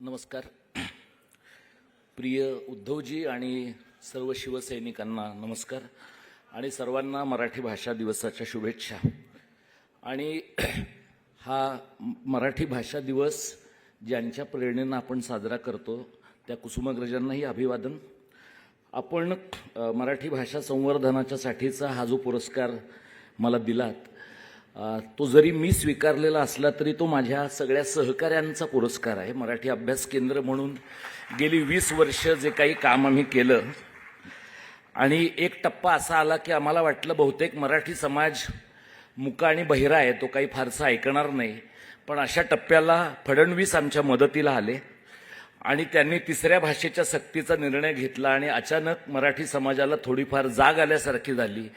नमस्कार. प्रिय उद्धवजी आणि सर्व शिवसैनिकांना नमस्कार आणि सर्वांना मराठी भाषा दिवसाच्या शुभेच्छा. आणि हा मराठी भाषा दिवस ज्यांच्या प्रेरणेनं आपण साजरा करतो त्या कुसुमाग्रजांनाही अभिवादन. आपण मराठी भाषा संवर्धनाच्या साठीचा हा जो पुरस्कार मला दिलात तो जरी मी स्वीकारलेला असला तरी तो माझ्या सगळ्या सहकाऱ्यांचा पुरस्कार आहे. मराठी अभ्यास केंद्र म्हणून गेली 20 वर्ष जे काही काम आम्ही केलं आणि एक टप्पा असा आला की आम्हाला वाटलं बहुतेक मराठी समाज मुका आणि बहिरा आहे, तो काही फारसा ऐकणार नाही. पण अशा टप्प्याला फडणवीस आमच्या मदतीला आले आणि त्यांनी तिसऱ्या भाषेच्या सक्तीचा निर्णय घेतला आणि अचानक मराठी समाजाला थोडीफार जाग आल्यासारखी झाली.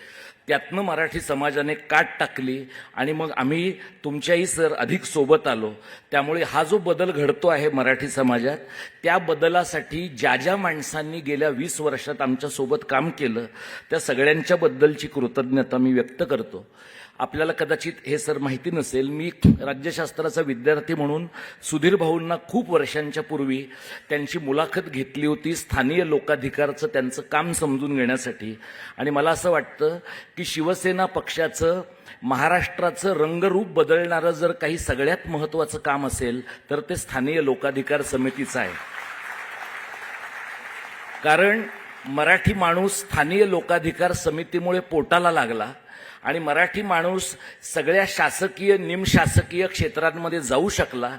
त्यातनं मराठी समाजाने काट टाकली आणि मग आम्ही तुमच्याही सर अधिक सोबत आलो. त्यामुळे हा जो बदल घडतो आहे मराठी समाजात, त्या बदलासाठी ज्या ज्या माणसांनी गेल्या 20 वर्षात आमच्यासोबत काम केलं त्या सगळ्यांच्या बद्दलची कृतज्ञता मी व्यक्त करतो. आपल्याला कदाचित हे सर माहिती नसेल, मी राज्यशास्त्राचा विद्यार्थी म्हणून सुधीर भाऊंना खूप वर्षांच्या पूर्वी त्यांची मुलाखत घेतली होती स्थानिक लोकाधिकारचं त्यांचं काम समजून घेण्यासाठी. आणि मला असं वाटतं की शिवसेना पक्षाचं महाराष्ट्राचं रंगरूप बदलणारं जर काही सगळ्यात महत्त्वाचं काम असेल तर ते स्थानिक लोकाधिकार समितीचं आहे. कारण मराठी माणूस स्थानिक लोकाधिकार समितीमुळे पोटाला लागला आणि मराठी माणूस सगळ्या शासकीय निमशासकीय क्षेत्रांमध्ये जाऊ शकला.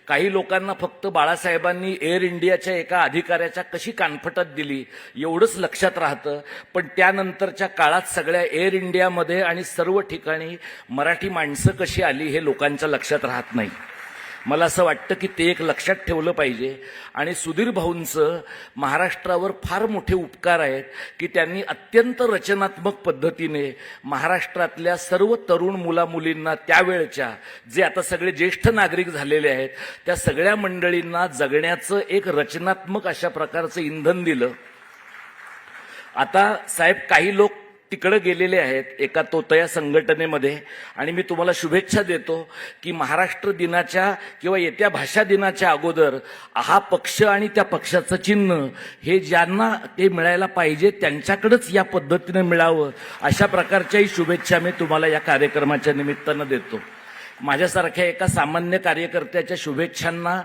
काही लोकांना फक्त बाळासाहेबांनी एअर इंडियाच्या एका अधिकाऱ्याच्या कशी कानफटात दिली एवढंच लक्षात राहतं, पण त्यानंतरच्या काळात सगळ्या एअर इंडियामध्ये आणि सर्व ठिकाणी मराठी माणसं कशी आली हे लोकांच्या लक्षात राहत नाही. मला असं वाटतं की ते एक लक्षात ठेवलं पाहिजे. आणि सुधीर भाऊंचं महाराष्ट्रावर फार मोठे उपकार आहेत की त्यांनी अत्यंत रचनात्मक पद्धतीने महाराष्ट्रातल्या सर्व तरुण मुलामुलींना, त्यावेळच्या जे आता सगळे ज्येष्ठ नागरिक झालेले आहेत त्या सगळ्या मंडळींना जगण्याचं एक रचनात्मक अशा प्रकारचं इंधन दिलं. आता साहेब काही लोक तिकडे गेलेले आहेत एका तोतया संघटनेमध्ये आणि मी तुम्हाला शुभेच्छा देतो की महाराष्ट्र दिनाच्या किंवा येत्या भाषा दिनाच्या अगोदर हा पक्ष आणि त्या पक्षाचं चिन्ह हे ज्यांना ते मिळायला पाहिजे त्यांच्याकडेच या पद्धतीने मिळावं अशा प्रकारच्याही शुभेच्छा मी तुम्हाला या कार्यक्रमाच्या निमित्तानं देतो. माझ्यासारख्या एका सामान्य कार्यकर्त्याच्या शुभेच्छांना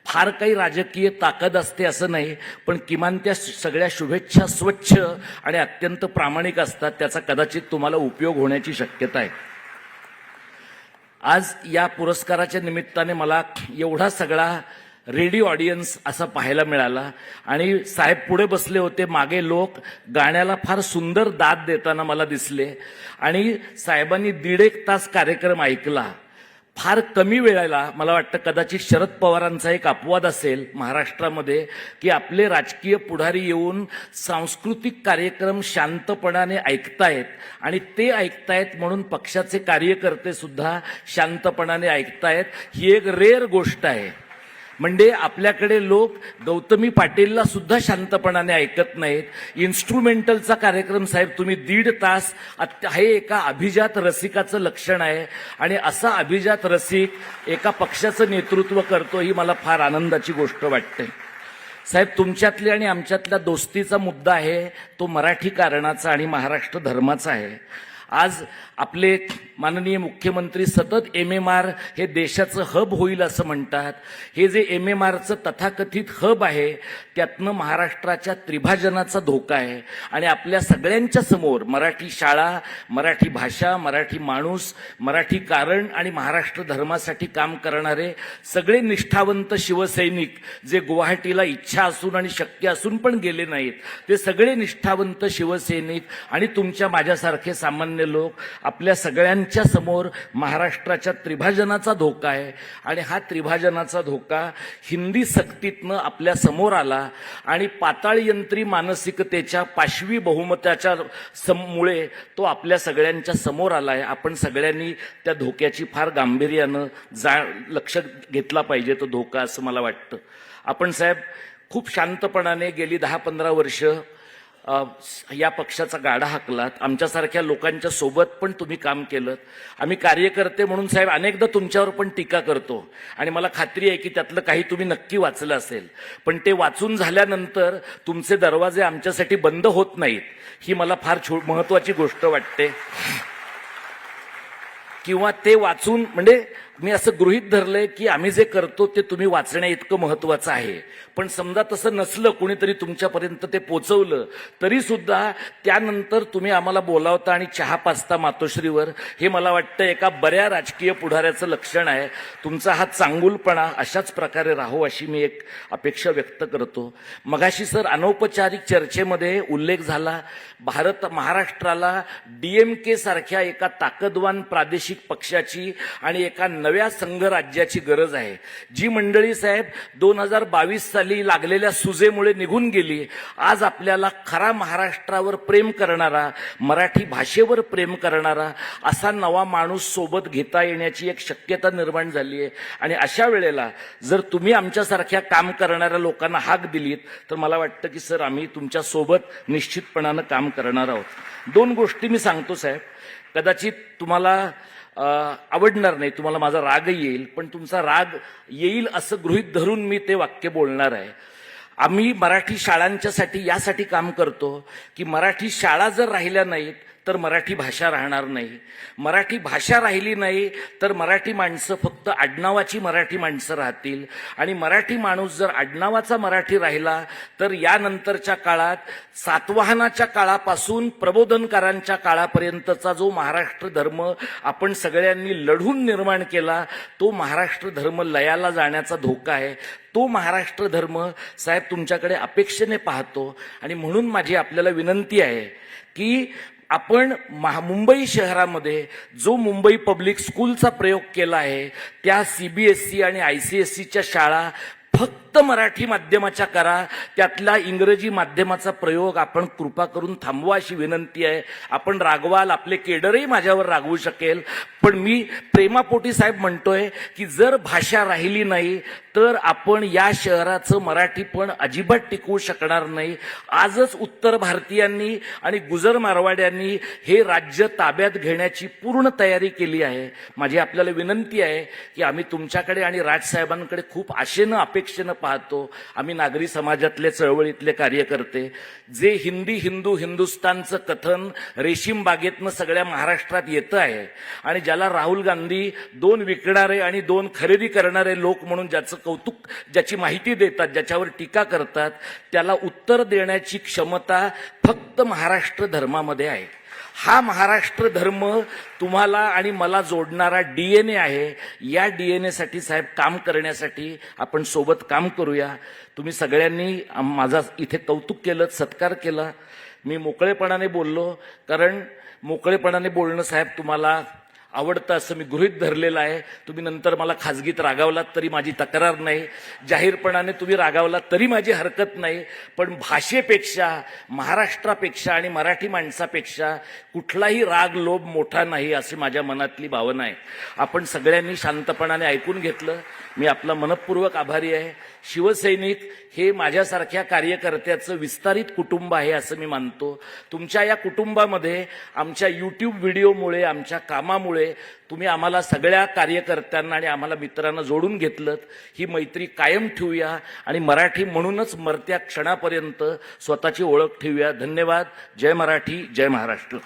फार काही राजकीय ताकद असते असं नाही, पण किमान त्या सगळ्या शुभेच्छा स्वच्छ आणि अत्यंत प्रामाणिक असतात. त्याचा कदाचित तुम्हाला उपयोग होण्याची शक्यता आहे. आज या पुरस्काराच्या निमित्ताने मला एवढा सगळा रेडी ऑडियन्स असा पाहायला मिळाला आणि साहेब पुढे बसले होते, मागे लोक गाण्याला फार सुंदर दाद देताना मला दिसले आणि साहेबांनी 1.5 तास कार्यक्रम ऐकला. फार कमी वेळेला मला वाटतं कदाचित शरद पवारांचा एक अपवाद असेल महाराष्ट्रामध्ये की आपले राजकीय पुढारी येऊन सांस्कृतिक कार्यक्रम शांतपणाने ऐकतायत आणि ते ऐकतायत म्हणून पक्षाचे कार्यकर्ते सुद्धा शांतपणाने ऐकतायत. ही एक रेअर गोष्ट आहे. म्हणजे आपल्याकडे लोक गौतमी पाटीलला सुद्धा शांतपणाने ऐकत नाहीत. इन्स्ट्रुमेंटलचा कार्यक्रम साहेब तुम्ही 1.5 तास, हे एका अभिजात रसिकाचं लक्षण आहे आणि असा अभिजात रसिक एका पक्षाचं नेतृत्व करतो ही मला फार आनंदाची गोष्ट वाटते. साहेब तुमच्यातली आणि आमच्यातल्या दोस्तीचा मुद्दा आहे तो मराठी कारणाचा आणि महाराष्ट्र धर्माचा आहे. आज आपले माननीय मुख्यमंत्री सतत MMR हे देशाचं हब होईल असं म्हणतात. हे जे MMRचं तथाकथित हब आहे त्यातनं महाराष्ट्राच्या त्रिभाजनाचा धोका आहे आणि आपल्या सगळ्यांच्या समोर मराठी शाळा, मराठी भाषा, मराठी माणूस, मराठी कारण आणि महाराष्ट्र धर्मासाठी काम करणारे सगळे निष्ठावंत शिवसैनिक जे गुवाहाटीला इच्छा असून आणि शक्य असून पण गेले नाहीत, ते सगळे निष्ठावंत शिवसैनिक आणि तुमच्या माझ्यासारखे सामान्य लोक आपल्या सगळ्यांच्या समोर महाराष्ट्राच्या त्रिभाजनाचा धोका आहे. आणि हा त्रिभाजनाचा धोका हिंदी सक्तीतनं आपल्या समोर आला आणि पाताळयंत्री मानसिकतेच्या पाशवी बहुमताच्या मुळे तो आपल्या सगळ्यांच्या समोर आलाय. आपण सगळ्यांनी त्या धोक्याची फार गांभीर्यानं लक्ष घेतला पाहिजे तो धोका असं मला वाटतं. आपण साहेब खूप शांतपणाने गेली 10-15 वर्ष या पक्षाचा गाडा हाकलात, आमच्यासारख्या लोकांच्या सोबत पण तुम्ही काम केलं. आम्ही कार्यकर्ते म्हणून साहेब अनेकदा तुमच्यावर पण टीका करतो आणि मला खात्री आहे की त्यातलं काही तुम्ही नक्की वाचलं असेल, पण ते वाचून झाल्यानंतर तुमचे दरवाजे आमच्यासाठी बंद होत नाहीत, ही मला फार महत्वाची गोष्ट वाटते. किंवा ते वाचून म्हणजे मी असं गृहीत धरलंय की आम्ही जे करतो ते तुम्ही वाचण्या इतकं महत्वाचं आहे. पण समजा तसं नसलं, कुणीतरी तुमच्यापर्यंत ते पोचवलं तरी सुद्धा त्यानंतर तुम्ही आम्हाला बोलावता आणि चहा पाचता मातोश्रीवर, हे मला वाटतं एका बऱ्या राजकीय पुढाऱ्याचं लक्षण आहे. तुमचा हा चांगुलपणा अशाच प्रकारे राहो अशी मी एक अपेक्षा व्यक्त करतो. मगाशी सर अनौपचारिक चर्चेमध्ये उल्लेख झाला, महाराष्ट्राला DMK सारख्या एका ताकदवान प्रादेशिक पक्षाची आणि एका नव्या संघराज्याची गरज आहे. जी मंडळी साहेब 2022 साली लागलेल्या सुजेमुळे निघून गेली, आज आपल्याला खरा महाराष्ट्रावर प्रेम करणारा, मराठी भाषेवर प्रेम करणारा असा नवा माणूस सोबत घेता येण्याची एक शक्यता निर्माण झाली आहे. आणि अशा वेळेला जर तुम्ही आमच्यासारख्या काम करणाऱ्या लोकांना हाक दिलीत तर मला वाटतं की सर आम्ही तुमच्या सोबत निश्चितपणानं काम करणार आहोत. 2 गोष्टी मी सांगतो साहेब, कदाचित तुम्हाला आवडणार नाही, तुम्हाला माझा रागही येईल, पण तुमचा राग येईल असं गृहीत धरून मी ते वाक्य बोलणार आहे. आम्ही मराठी शाळांच्यासाठी यासाठी काम करतो की मराठी शाळा जर राहिल्या नाहीत तर मराठी भाषा राहणार नाही. मराठी भाषा राहिली नाही तर मराठी माणसं फक्त आडनावाची मराठी माणसं राहतील. आणि मराठी माणूस जर आडनावाचा मराठी राहिला तर यानंतरच्या काळात सातवाहनाच्या काळापासून प्रबोधनकारांच्या काळापर्यंतचा जो महाराष्ट्र धर्म आपण सगळ्यांनी लढून निर्माण केला, तो महाराष्ट्र धर्म लयाला जाण्याचा धोका आहे. तो महाराष्ट्र धर्म साहेब तुमच्याकडे अपेक्षेने पाहतो. आणि म्हणून माझी आपल्याला विनंती आहे की आपण मुंबई शहरामध्ये जो मुंबई पब्लिक स्कूलचा प्रयोग केला आहे, त्या CBSE आणि ICSEच्या शाळा फक्त मराठी माध्यमाच्या करा, त्यातला इंग्रजी माध्यमाचा प्रयोग आपण कृपा करून थांबवा अशी विनंती आहे. आपण रागवाल, आपले केडरही माझ्यावर रागवू शकेल, पण मी प्रेमापोटी साहेब म्हणतोय की जर भाषा राहिली नाही तर आपण या शहराचं मराठीपण अजिबात टिकवू शकणार नाही. आजच उत्तर भारतीयांनी आणि गुजर मारवाड्यांनी हे राज्य ताब्यात घेण्याची पूर्ण तयारी केली आहे. माझी आपल्याला विनंती आहे की आम्ही तुमच्याकडे आणि राजसाहेबांकडे खूप आशेनं अपेक्षेनं पाहतो. आम्ही नागरी समाजातले चळवळीतले कार्यकर्ते, जे हिंदू हिंदुस्तानचं कथन रेशीम बागेतनं सगळ्या महाराष्ट्रात येतं आहे आणि ज्याला राहुल गांधी 2 विकणारे आणि 2 खरेदी करणारे लोक म्हणून ज्याचं कौतुक, ज्याची माहिती देतात, ज्याच्यावर टीका करतात, त्याला उत्तर देण्याची क्षमता फक्त महाराष्ट्र धर्मामध्ये आहे. हा महाराष्ट्र धर्म तुम्हाला आणि मला जोडणारा DNA आहे. या DNA साठी साहेब काम करण्यासाठी आपण सोबत काम करूया. तुम्ही सगळ्यांनी माझा इथे कौतुक केलं, सत्कार केला. मी मोकळेपणाने बोललो, कारण मोकळेपणाने बोलणं साहेब तुम्हाला आवडतं असं मी गृहीत धरलेलं आहे. तुम्ही नंतर मला खाजगीत रागावलात तरी माझी तक्रार नाही, जाहीरपणाने तुम्ही रागावलात तरी माझी हरकत नाही. पण भाषेपेक्षा, महाराष्ट्रापेक्षा आणि मराठी माणसापेक्षा कुठलाही राग लोभ मोठा नाही अशी माझ्या मनातली भावना आहे. आपण सगळ्यांनी शांतपणाने ऐकून घेतलं. मी आपला मनपूर्वक आभारी आहे. शिवसैनिक हे माझ्यासारख्या कार्यकर्त्याचं विस्तारित कुटुंब आहे असं मी मानतो. तुमच्या या कुटुंबामध्ये आमच्या YouTube व्हिडिओमुळे, आमच्या कामामुळे तुम्ही आम्हाला सगळ्या कार्यकर्त्यांना आणि आम्हाला मित्रांना जोडून घेतलं. ही मैत्री कायम ठेवूया आणि मराठी म्हणूनच मरत्या क्षणापर्यंत स्वतःची ओळख ठेवूया. धन्यवाद. जय मराठी, जय महाराष्ट्र.